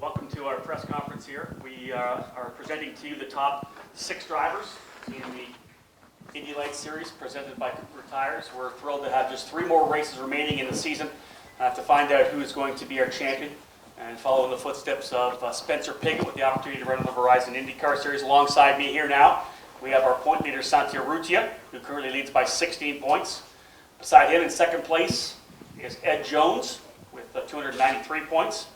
Welcome to our press conference here. We are presenting to you the top 6 drivers in the Indy Lights Series presented by Cooper Tires. We're thrilled to have just 3 more races remaining in the season to find out who is going to be our champion and follow in the footsteps of Spencer Pigot with the opportunity to run in the Verizon IndyCar Series. Alongside me here now, we have our point leader, Santi Urrutia, who currently leads by 16 points. Beside him in second place is Ed Jones with 293 points.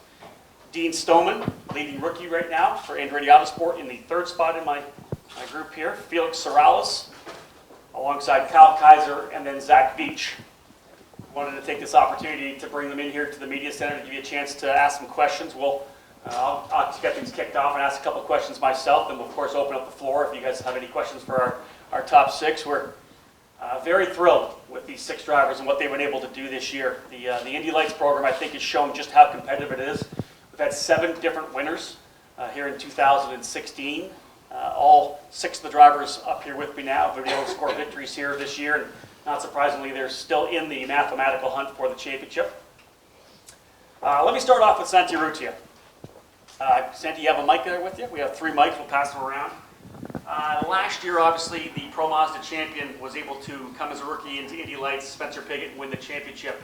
Dean Stoneman, leading rookie right now for Andretti Autosport in the 3rd spot in my group here. Felix Sorales, alongside Kyle Kaiser, and then Zach Beach. Wanted to take this opportunity to bring them in here to the media center to give you a chance to ask some questions. I'll get things kicked off and ask a couple questions myself, then we'll of course open up the floor if you guys have any questions for our top 6. We're very thrilled with these 6 drivers and what they've been able to do this year. The Indy Lights program, I think, has shown just how competitive it is. We've had 7 different winners here in 2016. All 6 of the drivers up here with me now have been able to score victories here this year, and not surprisingly, they're still in the mathematical hunt for the championship. Let me start off with Santi Urrutia. Santi, you have a mic there with you? We have 3 mics. We'll pass them around. Last year, obviously, the Pro Mazda champion was able to come as a rookie into Indy Lights, Spencer Pigot, and win the championship.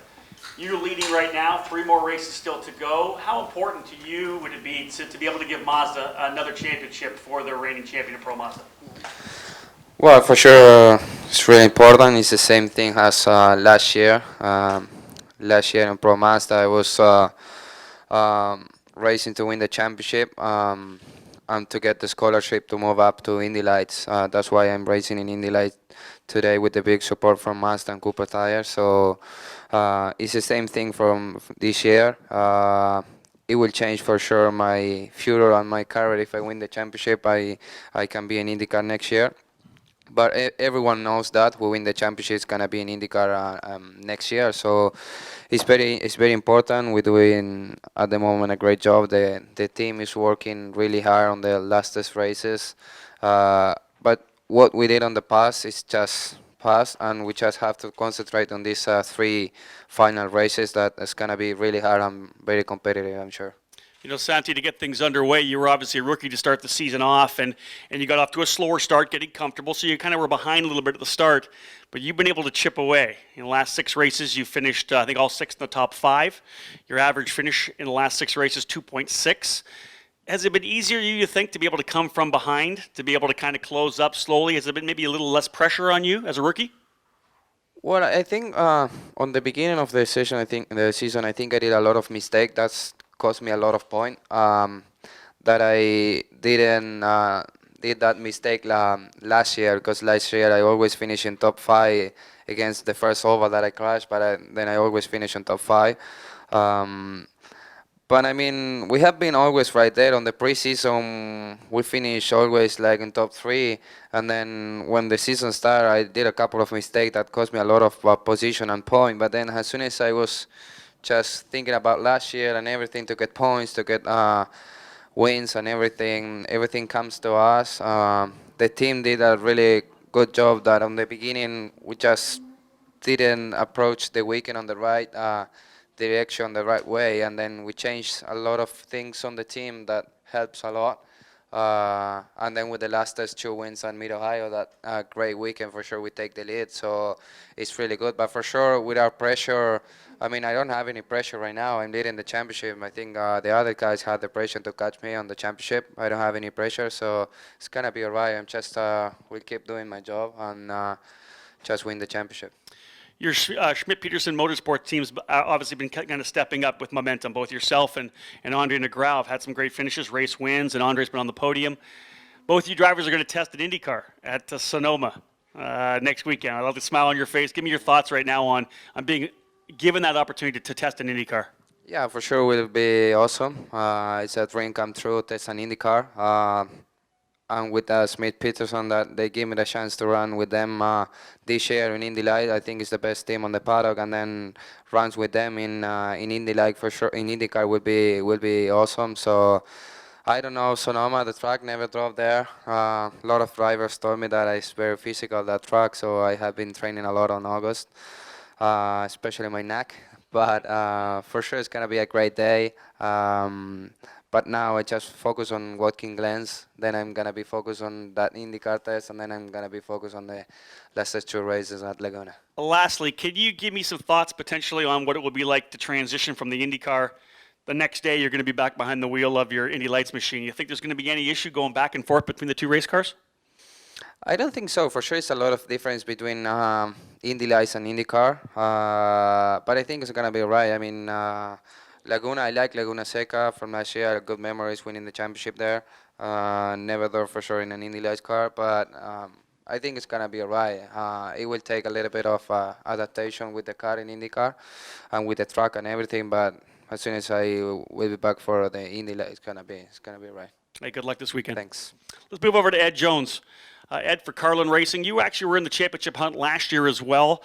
You're leading right now, 3 more races still to go. How important to you would it be to be able to give Mazda another championship for their reigning champion of Pro Mazda? Well, for sure, it's really important. It's the same thing as last year. Last year in Pro Mazda, I was racing to win the championship and to get the scholarship to move up to Indy Lights. That's why I'm racing in Indy Lights today with the big support from Mazda and Cooper Tires. So it's the same thing from this year. It will change for sure my future and my career. If I win the championship, I can be in IndyCar next year. But everyone knows that we win the championship is gonna be in IndyCar next year. So it's very important. We're doing at the moment a great job. The team is working really hard on the last races. But what we did on the past is just past, and we just have to concentrate on these 3 final races. That is gonna be really hard and very competitive, I'm sure. You know, Santi, to get things underway, you were obviously a rookie to start the season off, and you got off to a slower start, getting comfortable, so you kind of were behind a little bit at the start, but you've been able to chip away. In the last 6 races, you finished, I think, all 6 in the top 5. Your average finish in the last 6 races, 2.6. Has it been easier, you think, to be able to come from behind, to be able to kind of close up slowly? Has there been maybe a little less pressure on you as a rookie? Well, I think on the beginning of the season, I think I did a lot of mistakes. That's cost me a lot of points. That I didn't did that mistake last year, because last year I always finish in top 5 against the first oval that I crashed, but then I always finish in top 5. But I mean, we have been always right there on the preseason. We finish always like in top 3, and then when the season started, I did a couple of mistakes that cost me a lot of position and point. But then as soon as I was just thinking about last year and everything, to get points, to get wins and everything comes to us. The team did a really good job that on the beginning we just didn't approach the weekend on the right direction, the right way, and then we changed a lot of things on the team that helps a lot. And then with the last 2 wins on Mid-Ohio, that great weekend, for sure we take the lead, so it's really good. But for sure, without pressure, I mean, I don't have any pressure right now. I'm leading the championship. I think the other guys had the pressure to catch me on the championship. I don't have any pressure, so it's gonna be alright. I'm just will keep doing my job and just win the championship. Your Schmidt-Peterson Motorsport team's obviously been kind of stepping up with momentum. Both yourself and Andre Negrao have had some great finishes, race wins, and Andre's been on the podium. Both you drivers are going to test an IndyCar at Sonoma next weekend. I love the smile on your face. Give me your thoughts right now on being given that opportunity to test an IndyCar. Yeah, for sure will be awesome. It's a dream come true, test an IndyCar. And with Schmidt-Peterson, that they give me the chance to run with them this year in Indy Lights. I think it's the best team on the paddock, and then runs with them in Indy Lights for sure. In IndyCar will be awesome. So I don't know, Sonoma, the track, never drove there. A lot of drivers told me that it's very physical, that track. So I have been training a lot on August, especially my neck. But for sure, it's gonna be a great day. But now I just focus on Watkins Glens. Then I'm gonna be focused on that IndyCar test, and then I'm gonna be focused on the last 2 races at Laguna. Lastly, could you give me some thoughts potentially on what it would be like to transition from the IndyCar? The next day, you're going to be back behind the wheel of your Indy Lights machine. You think there's going to be any issue going back and forth between the two race cars? I don't think so. For sure, it's a lot of difference between Indy Lights and IndyCar, but I think it's gonna be right. I mean, Laguna, I like Laguna Seca from last year. I had good memories winning the championship there. Never there for sure in an Indy Lights car, but I think it's gonna be alright. It will take a little bit of adaptation with the car in IndyCar and with the track and everything, but as soon as I will be back for the Indy Lights, it's gonna be right. Hey, good luck this weekend. Thanks. Let's move over to Ed Jones. Ed, for Carlin Racing, you actually were in the championship hunt last year as well.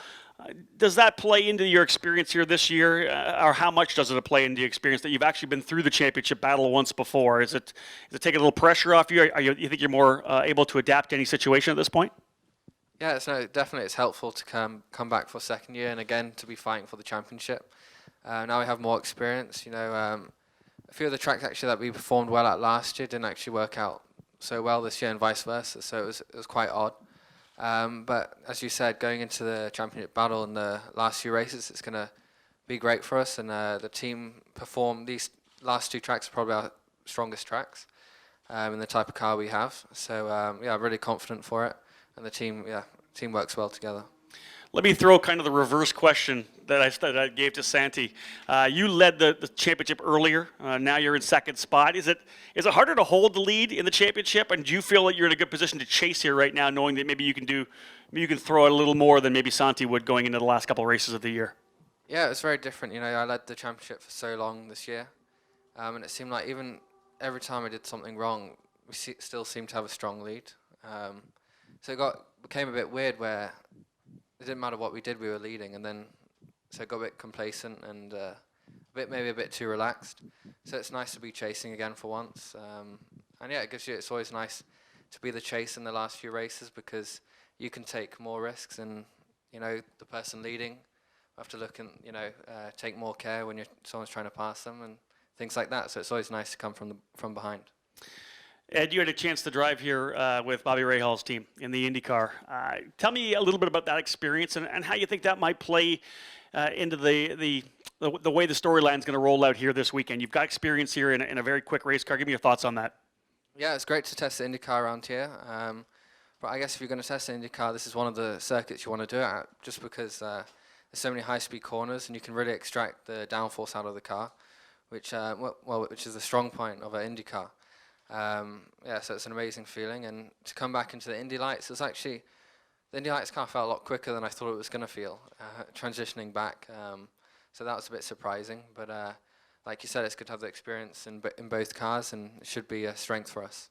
Does that play into your experience here this year, or how much does it play into your experience that you've actually been through the championship battle once before? Is it taking a little pressure off you? You think you're more able to adapt to any situation at this point? Yeah, definitely it's helpful to come back for a second year and again to be fighting for the championship. Now we have more experience. A few of the tracks actually that we performed well at last year didn't actually work out so well this year and vice versa. So it was quite odd. But as you said, going into the championship battle in the last few races, it's going to be great for us. And the team performed these last 2 tracks are probably our strongest tracks in the type of car we have. So yeah, I'm really confident for it. And the team works well together. Let me throw kind of the reverse question that I gave to Santi. You led the championship earlier. Now you're in second spot. Is it harder to hold the lead in the championship? And do you feel that you're in a good position to chase here right now, knowing that maybe you can throw it a little more than maybe Santi would going into the last couple of races of the year? Yeah, it's very different. I led the championship for so long this year, and it seemed like even every time I did something wrong, we still seemed to have a strong lead. So it became a bit weird where it didn't matter what we did, we were leading, and then so it got a bit complacent and maybe a bit too relaxed. So it's nice to be chasing again for once, and yeah, it's always nice to be the chase in the last few races because you can take more risks, and the person leading have to look and take more care when someone's trying to pass them and things like that. So it's always nice to come from behind. Ed, you had a chance to drive here with Bobby Rahal's team in the IndyCar. Tell me a little bit about that experience and how you think that might play into the way the storyline's going to roll out here this weekend. You've got experience here in a very quick race car. Give me your thoughts on that. Yeah, it's great to test the IndyCar around here. But I guess if you're going to test the IndyCar, this is one of the circuits you want to do it at, just because there's so many high-speed corners and you can really extract the downforce out of the car, which is the strong point of an IndyCar. So it's an amazing feeling, and to come back into the Indy Lights, the Indy Lights car felt a lot quicker than I thought it was going to feel, transitioning back. So that was a bit surprising, but like you said, it's good to have the experience in both cars, and it should be a strength for us.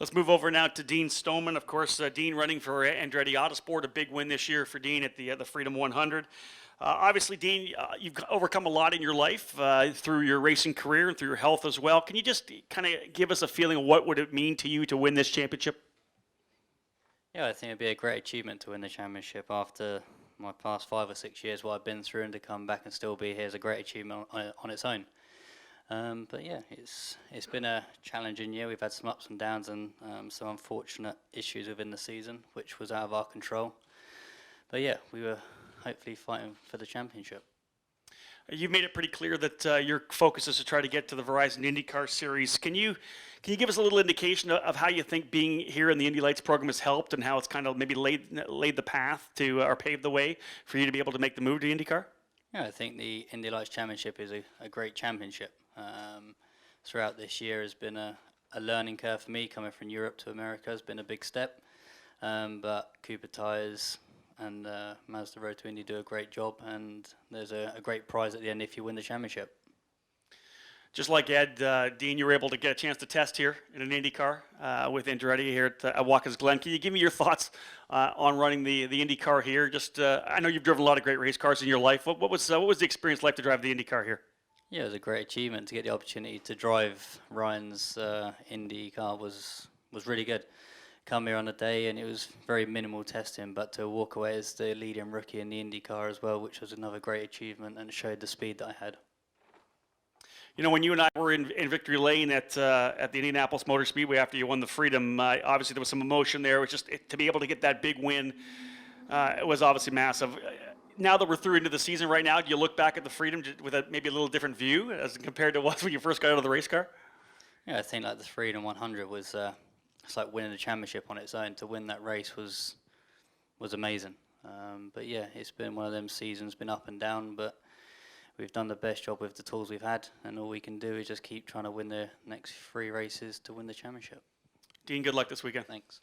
Let's move over now to Dean Stoneman. Of course, Dean running for Andretti Autosport, a big win this year for Dean at the Freedom 100. Obviously, Dean, you've overcome a lot in your life through your racing career and through your health as well. Can you just kind of give us a feeling of what would it mean to you to win this championship? Yeah, I think it'd be a great achievement to win the championship after my past 5 or 6 years, what I've been through, and to come back and still be here is a great achievement on its own. But yeah, it's been a challenging year. We've had some ups and downs and some unfortunate issues within the season, which was out of our control. But yeah, we were hopefully fighting for the championship. You've made it pretty clear that your focus is to try to get to the Verizon IndyCar Series. Can you give us a little indication of how you think being here in the Indy Lights program has helped, and how it's kind of maybe laid the path to or paved the way for you to be able to make the move to IndyCar? Yeah, I think the Indy Lights Championship is a great championship. Throughout this year has been a learning curve for me. Coming from Europe to America has been a big step, but Cooper Tires and Mazda Road to Indy do a great job, and there's a great prize at the end if you win the championship. Just like Ed, Dean, you were able to get a chance to test here in an IndyCar with Andretti here at Watkins Glen. Can you give me your thoughts on running the IndyCar here? Just I know you've driven a lot of great race cars in your life. What was the experience like to drive the IndyCar here? Yeah, it was a great achievement to get the opportunity to drive Ryan's Indy car was really good. Come here on the day and it was very minimal testing, but to walk away as the leading rookie in the Indy car as well, which was another great achievement and showed the speed that I had. You know, when you and I were in Victory Lane at the Indianapolis Motor Speedway after you won the Freedom, obviously there was some emotion there. It was just to be able to get that big win. It was obviously massive. Now that we're through into the season right now, do you look back at the Freedom with maybe a little different view as compared to what when you first got out of the race car? Yeah, I think like the Freedom 100 was it's like winning a championship on its own. To win that race was amazing. But yeah, it's been one of them seasons, been up and down, but we've done the best job with the tools we've had, and all we can do is just keep trying to win the next 3 races to win the championship. Dean, good luck this weekend. Thanks.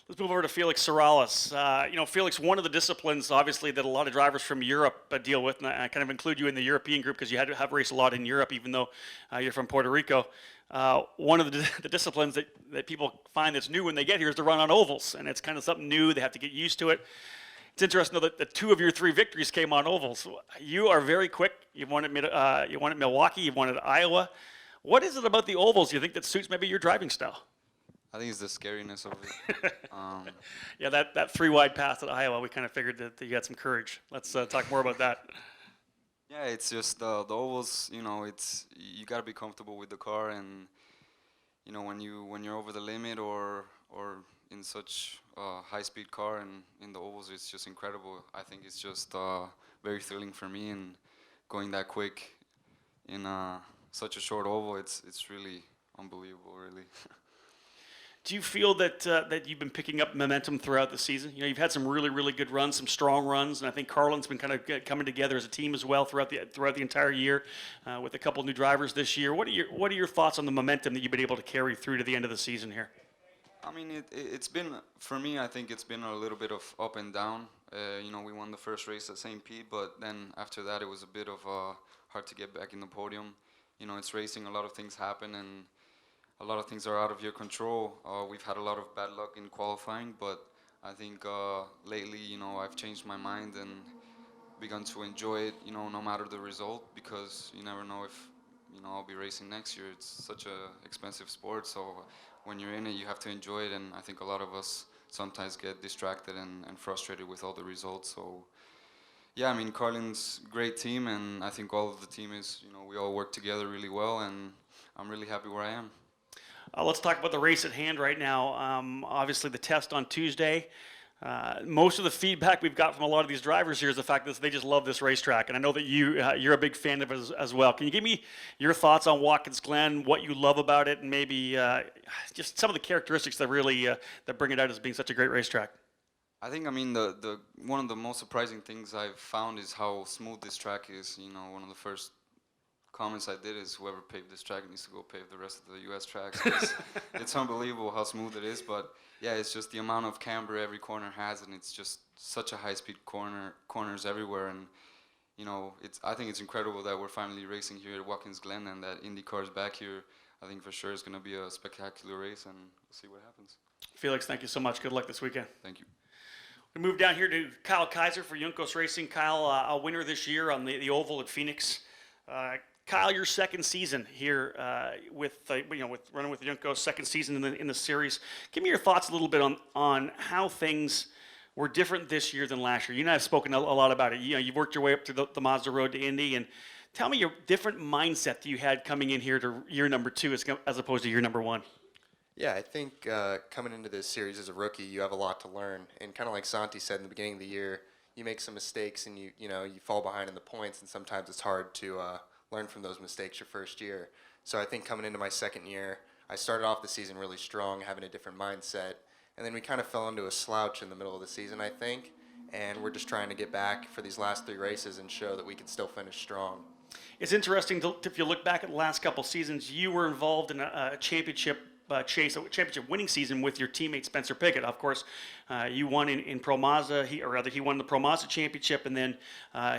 Let's move over to Felix Sorales. You know, Felix, one of the disciplines, obviously, that a lot of drivers from Europe deal with, and I kind of include you in the European group because you had to have raced a lot in Europe, even though you're from Puerto Rico. One of the disciplines that people find that's new when they get here is to run on ovals, and it's kind of something new. They have to get used to it. It's interesting, though, that the 2 of your 3 victories came on ovals. You are very quick. You've won at Milwaukee. You've won at Iowa. What is it about the ovals you think that suits maybe your driving style? I think it's the scariness of it. Yeah, that 3-wide pass at Iowa, we kind of figured that you had some courage. Let's talk more about that. Yeah, it's just the ovals. You know, you got to be comfortable with the car, and you know when you're over the limit or in such a high-speed car and in the ovals, it's just incredible. I think it's just very thrilling for me, and going that quick in such a short oval, it's really unbelievable, really. Do you feel that you've been picking up momentum throughout the season? You know, you've had some really, really good runs, some strong runs, and I think Carlin's been kind of coming together as a team as well throughout the entire year, with a couple new drivers this year. What are your thoughts on the momentum that you've been able to carry through to the end of the season here? I mean, it's been, for me, I think it's been a little bit of up and down. You know, we won the first race at St. Pete, but then after that it was a bit of hard to get back in the podium. You know, it's racing, a lot of things happen, and a lot of things are out of your control. We've had a lot of bad luck in qualifying, but I think lately, you know, I've changed my mind and begun to enjoy it, you know, no matter the result, because you never know if, you know, I'll be racing next year. It's such a expensive sport, so when you're in it, you have to enjoy it, and I think a lot of us sometimes get distracted and frustrated with all the results. So yeah, I mean, Carlin's great team, and I think all of the team is, you know, we all work together really well, and I'm really happy where I am. Let's talk about the race at hand right now. Obviously, the test on Tuesday. Most of the feedback we've got from a lot of these drivers here is the fact that they just love this racetrack, and I know that you're a big fan of it as well. Can you give me your thoughts on Watkins Glen, what you love about it, and maybe just some of the characteristics that really that bring it out as being such a great racetrack? I think, I mean, the one of the most surprising things I've found is how smooth this track is. You know, one of the first comments I did is whoever paved this track needs to go pave the rest of the U.S. tracks. It's unbelievable how smooth it is, but yeah, it's just the amount of camber every corner has, and it's just such a high-speed corners everywhere, and you know, I think it's incredible that we're finally racing here at Watkins Glen, and that IndyCar's back here. I think for sure it's going to be a spectacular race, and we'll see what happens. Felix, thank you so much. Good luck this weekend. Thank you. We move down here to Kyle Kaiser for Juncos Racing. Kyle, a winner this year on the oval at Phoenix. Kyle, your second season here with running with Juncos, second season in the series. Give me your thoughts a little bit on how things were different this year than last year. You and I have spoken a lot about it. You know, you've worked your way up to the Mazda road to Indy, and tell me your different mindset that you had coming in here to year number 2 as opposed to year number 1. Yeah, I think coming into this series as a rookie, you have a lot to learn, and kind of like Santi said in the beginning of the year, you make some mistakes and you fall behind in the points, and sometimes it's hard to learn from those mistakes your first year. So I think coming into my second year, I started off the season really strong, having a different mindset, and then we kind of fell into a slouch in the middle of the season, I think, and we're just trying to get back for these last 3 races and show that we can still finish strong. It's interesting if you look back at the last couple seasons, you were involved in a championship chase, a championship winning season with your teammate Spencer Pigot. Of course, you won in Pro Mazda, he won the Pro Mazda championship, and then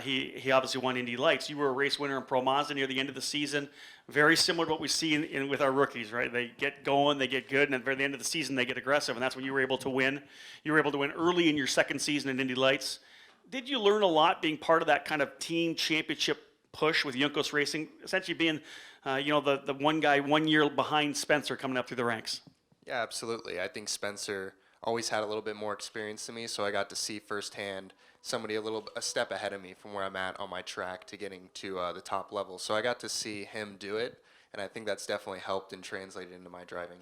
he obviously won Indy Lights. You were a race winner in Pro Mazda near the end of the season. Very similar to what we see with our rookies, right? They get going, they get good, and at the very end of the season, they get aggressive, and that's when you were able to win. You were able to win early in your second season in Indy Lights. Did you learn a lot being part of that kind of team championship push with Juncos Racing, essentially being the one guy 1 year behind Spencer coming up through the ranks? Yeah, absolutely. I think Spencer always had a little bit more experience than me, so I got to see firsthand somebody a step ahead of me from where I'm at on my track to getting to the top level. So I got to see him do it, and I think that's definitely helped and translated into my driving.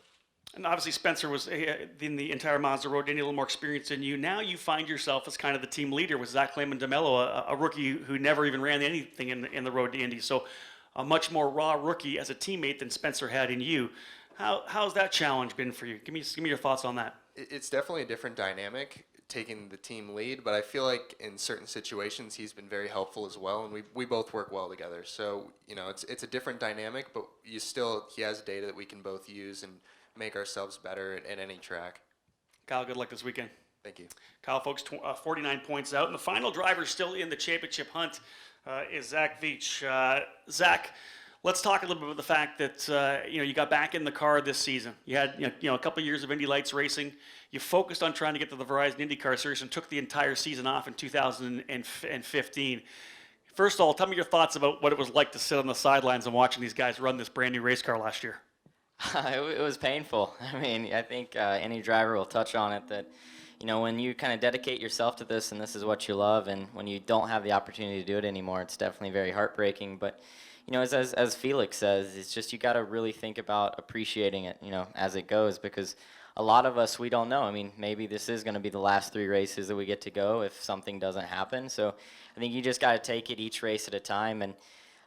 And obviously Spencer was in the entire Mazda road, Indy, a little more experience than you. Now you find yourself as kind of the team leader with Zach Clayman DeMello, a rookie who never even ran anything in the road to Indy. So a much more raw rookie as a teammate than Spencer had in you. How's that challenge been for you? Give me your thoughts on that. It's definitely a different dynamic, taking the team lead, but I feel like in certain situations he's been very helpful as well, and we both work well together. So, you know, it's a different dynamic, but he has data that we can both use and make ourselves better at any track. Kyle, good luck this weekend. Thank you. Kyle, folks, 49 points out, and the final driver still in the championship hunt is Zach Veach. Zach, let's talk a little bit about the fact that you got back in the car this season. You had a couple of years of Indy Lights racing. You focused on trying to get to the Verizon IndyCar Series and took the entire season off in 2015. First of all, tell me your thoughts about what it was like to sit on the sidelines and watching these guys run this brand new race car last year. It was painful. I mean, I think any driver will touch on it that, when you kind of dedicate yourself to this and this is what you love, and when you don't have the opportunity to do it anymore, it's definitely very heartbreaking. But, as Felix says, it's just you got to really think about appreciating it, as it goes, because a lot of us, we don't know. I mean, maybe this is going to be the last 3 races that we get to go if something doesn't happen. So I think you just got to take it each race at a time. And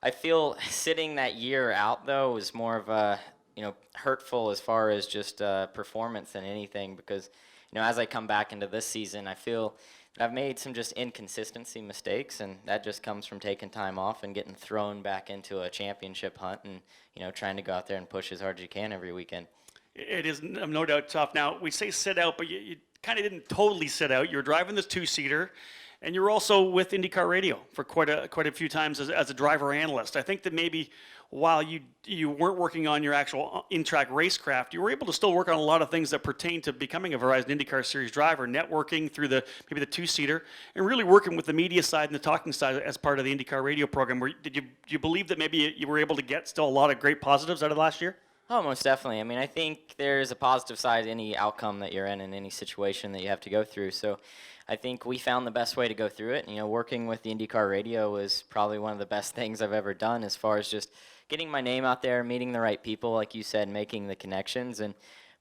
I feel sitting that year out, though, was more of a, hurtful as far as just performance than anything, because, as I come back into this season, I feel that I've made some just inconsistency mistakes, and that just comes from taking time off and getting thrown back into a championship hunt and, trying to go out there and push as hard as you can every weekend. It is no doubt tough. Now, we say sit out, but you kind of didn't totally sit out. You were driving this 2-seater, and you were also with IndyCar Radio for quite a few times as a driver analyst. I think that maybe while you weren't working on your actual in-track racecraft, you were able to still work on a lot of things that pertain to becoming a Verizon IndyCar Series driver, networking through maybe the 2-seater, and really working with the media side and the talking side as part of the IndyCar Radio program. Do you believe that maybe you were able to get still a lot of great positives out of last year? Oh, most definitely. I mean, I think there's a positive side to any outcome that you're in any situation that you have to go through. So I think we found the best way to go through it. Working with the IndyCar Radio was probably one of the best things I've ever done as far as just getting my name out there, meeting the right people, like you said, making the connections and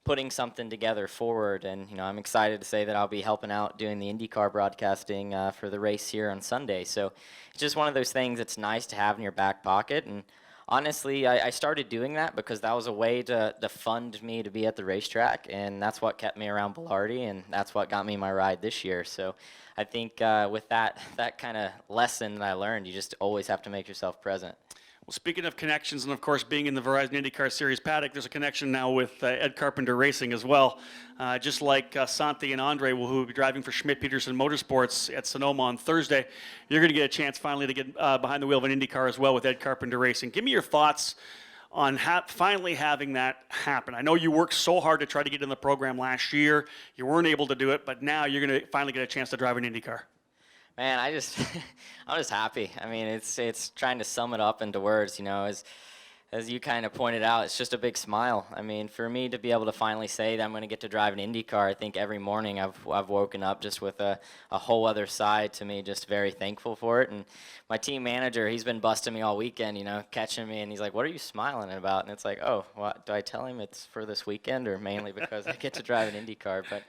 putting something together forward. And, I'm excited to say that I'll be helping out doing the IndyCar broadcasting for the race here on Sunday. So it's just one of those things that's nice to have in your back pocket. And honestly, I started doing that because that was a way to fund me to be at the racetrack, and that's what kept me around Bilardi, and that's what got me my ride this year. So I think with that kind of lesson that I learned, you just always have to make yourself present. Well, speaking of connections, and of course being in the Verizon IndyCar Series paddock, there's a connection now with Ed Carpenter Racing as well. Just like Santi and Andre, who will be driving for Schmidt-Peterson Motorsports at Sonoma on Thursday, you're going to get a chance finally to get behind the wheel of an IndyCar as well with Ed Carpenter Racing. Give me your thoughts on finally having that happen. I know you worked so hard to try to get in the program last year. You weren't able to do it, but now you're going to finally get a chance to drive an IndyCar. Man, I'm just happy. I mean, it's trying to sum it up into words, as you kind of pointed out, it's just a big smile. I mean, for me to be able to finally say that I'm going to get to drive an IndyCar, I think every morning I've woken up just with a whole other side to me, just very thankful for it. And my team manager, he's been busting me all weekend, catching me, and he's like, "What are you smiling about?" And it's like, "Oh, what do I tell him it's for this weekend, or mainly because I get to drive an IndyCar?" But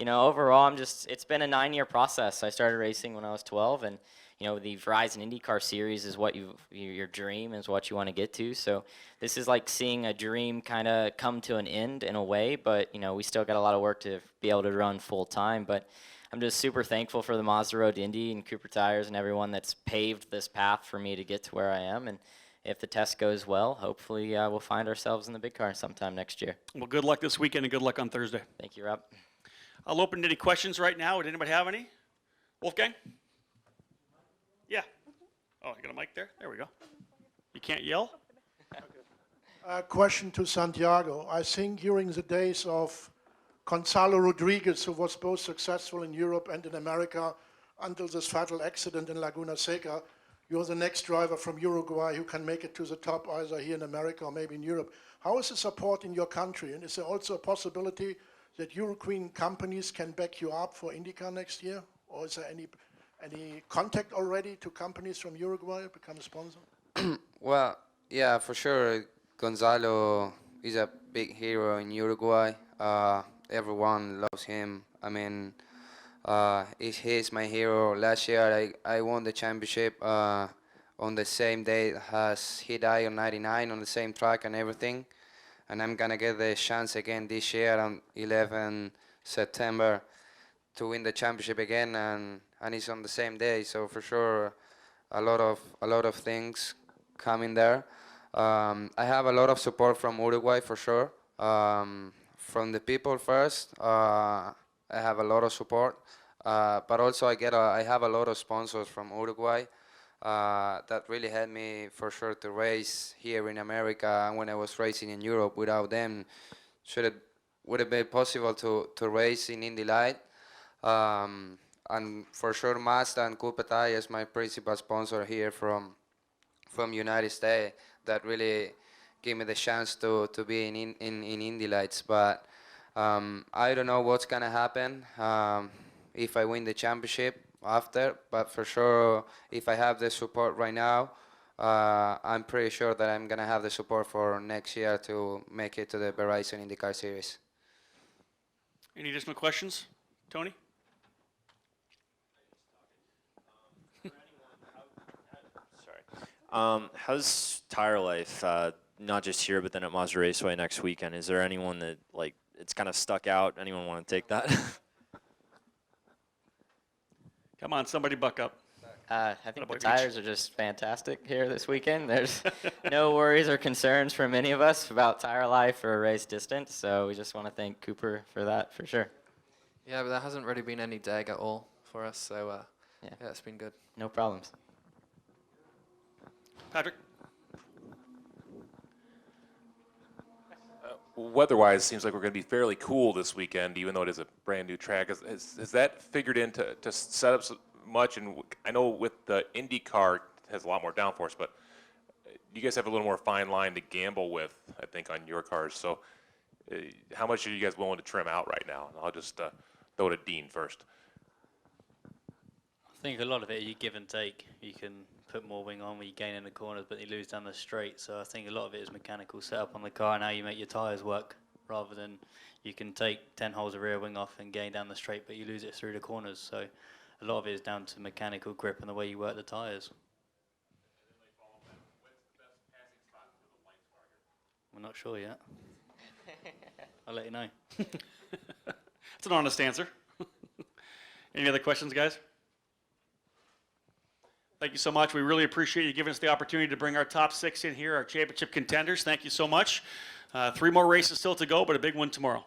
overall, it's been a 9-year process. I started racing when I was 12, and, the Verizon IndyCar Series is what your dream is what you want to get to. So this is like seeing a dream kind of come to an end in a way, but, we still got a lot of work to be able to run full time. But I'm just super thankful for the Mazda Road to Indy and Cooper Tires and everyone that's paved this path for me to get to where I am. And if the test goes well, hopefully we'll find ourselves in the big car sometime next year. Well, good luck this weekend and good luck on Thursday. Thank you, Rob. I'll open to any questions right now. Would anybody have any? Wolfgang? Yeah. Oh, you got a mic there? There we go. You can't yell? Question to Santiago. I think during the days of Gonzalo Rodriguez, who was both successful in Europe and in America until this fatal accident in Laguna Seca, you're the next driver from Uruguay who can make it to the top either here in America or maybe in Europe. How is the support in your country? And is there also a possibility that European companies can back you up for IndyCar next year? Or is there any contact already to companies from Uruguay become a sponsor? Well, yeah, for sure. Gonzalo is a big hero in Uruguay. Everyone loves him. I mean, he's my hero. Last year, I won the championship on the same day as he died on '99 on the same track and everything. And I'm gonna get the chance again this year on 11 September to win the championship again, and it's on the same day. So for sure, a lot of things coming there. I have a lot of support from Uruguay for sure. From the people first, I have a lot of support, but also I have a lot of sponsors from Uruguay that really helped me for sure to race here in America. And when I was racing in Europe, without them, would have been possible to race in Indy Light. And for sure, Mazda and Coupe is my principal sponsor here from United States that really give me the chance to be in Indy Lights. But I don't know what's gonna happen if I win the championship after. But for sure, if I have the support right now, I'm pretty sure that I'm gonna have the support for next year to make it to the Verizon IndyCar Series. Any additional questions, Tony? How's tire life, not just here, but then at Mazda Raceway next weekend? Is there anyone that, like, it's kind of stuck out? Anyone want to take that? Come on, somebody buck up. I think Attaboy the Beach. tires are just fantastic here this weekend. There's no worries or concerns from any of us about tire life or race distance, so we just want to thank Cooper for that, for sure. Yeah, but there hasn't really been any dag at all for us, so Yeah. yeah, it's been good. No problems. Patrick? Weather-wise, it seems like we're going to be fairly cool this weekend, even though it is a brand-new track. Has that figured into set up so much? And I know with the IndyCar it has a lot more downforce, but you guys have a little more fine line to gamble with, I think, on your cars. So how much are you guys willing to trim out right now? And I'll just throw it at Dean first. I think a lot of it you give and take. You can put more wing on when you gain in the corners, but you lose down the straight. So I think a lot of it is mechanical setup on the car and how you make your tyres work, rather than you can take 10 holes of rear wing off and gain down the straight, but you lose it through the corners. So a lot of it is down to mechanical grip and the way you work the tyres. We're not sure yet. I'll let you know. That's an honest answer. Any other questions, guys? Thank you so much. We really appreciate you giving us the opportunity to bring our top 6 in here, our championship contenders. Thank you so much. 3 more races still to go, but a big one tomorrow.